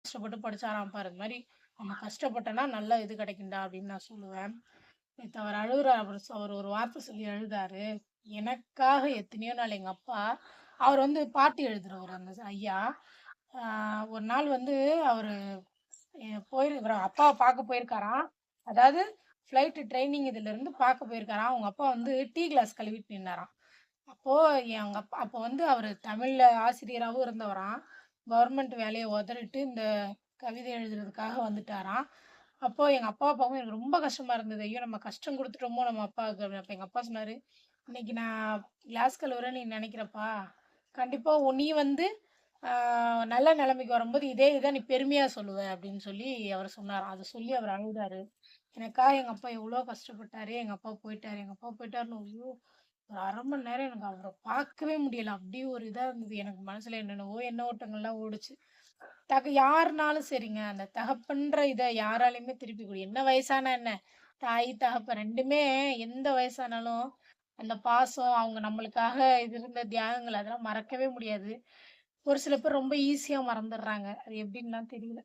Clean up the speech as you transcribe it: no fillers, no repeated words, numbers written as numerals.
கஷ்டப்பட்டு படிச்சாராம் பாரு. இது மாரி நம்ம கஷ்டப்பட்டோம்னா நல்ல இது கிடைக்கும்டா அப்படின்னு நான் சொல்லுவேன். நேத்து அவர் அழுவுறாரு. அவர் ஒரு வார்த்தை சொல்லி அழுதாரு. எனக்காக எத்தனையோ நாள் எங்க அப்பா அவர் வந்து பாட்டு எழுதுறவரு அந்த ஐயா. ஆ ஒரு நாள் வந்து அவரு இவரு அப்பாவ பார்க்க போயிருக்காராம். அதாவது ஃப்ளைட் ட்ரெய்னிங் இதுலருந்து பார்க்க போயிருக்காராம். அவங்க அப்பா வந்து டீ கிளாஸ் கழுவிட்டு நின்னாராம். அப்போ எங்க அப்பா அப்போ வந்து அவரு தமிழ்ல ஆசிரியராவும் இருந்தவராம். கவர்மெண்ட் வேலைய உதறிட்டு இந்த கவிதை எழுதுறதுக்காக வந்துட்டாராம். அப்போ எங்க அப்பாவ பார்க்கும்போது எனக்கு ரொம்ப கஷ்டமா இருந்தது. ஐயோ! நம்ம கஷ்டம் குடுத்துட்டோமோ நம்ம அப்பாவுக்கு அப்படின்னு. அப்ப எங்க அப்பா சொன்னாரு, "இன்னைக்கு நான் கிளாஸ் கழுவுறேன்னு நீ நெனைக்கிறப்பா, கண்டிப்பா நீ வந்து ஆ நல்ல நிலைமைக்கு வரும்போது இதே இத நீ பெருமையா சொல்லுவ" அப்படின்னு சொல்லி அவரு சொன்னாராம். அத சொல்லி அவரு அழுதாரு. எனக்காக எங்க அப்பா எவ்வளோ கஷ்டப்பட்டாரு. எங்க அப்பா போயிட்டாரு. எங்க அப்பா போயிட்டாருன்னு ஐயோ! ஒரு 1/2 மணி நேரம் எனக்கு அவர பார்க்கவே முடியல. அப்படியே ஒரு இதா இருந்தது. எனக்கு மனசுல என்னென்னவோ எண்ண ஓட்டங்கள்லாம் ஓடுச்சு. யாருனாலும் சரிங்க. அந்த தகப்பன்ற இத யாராலயுமே திருப்பி என்ன வயசானா என்ன? தாய், தகப்பன் 2மே எந்த வயசானாலும், அந்த பாசம், அவங்க நம்மளுக்காக இது இருந்த தியாகங்கள் அதெல்லாம் மறக்கவே முடியாது. ஒரு சில பேர் ரொம்ப ஈஸியா மறந்துடுறாங்க. அது எப்படின்லாம் தெரியல.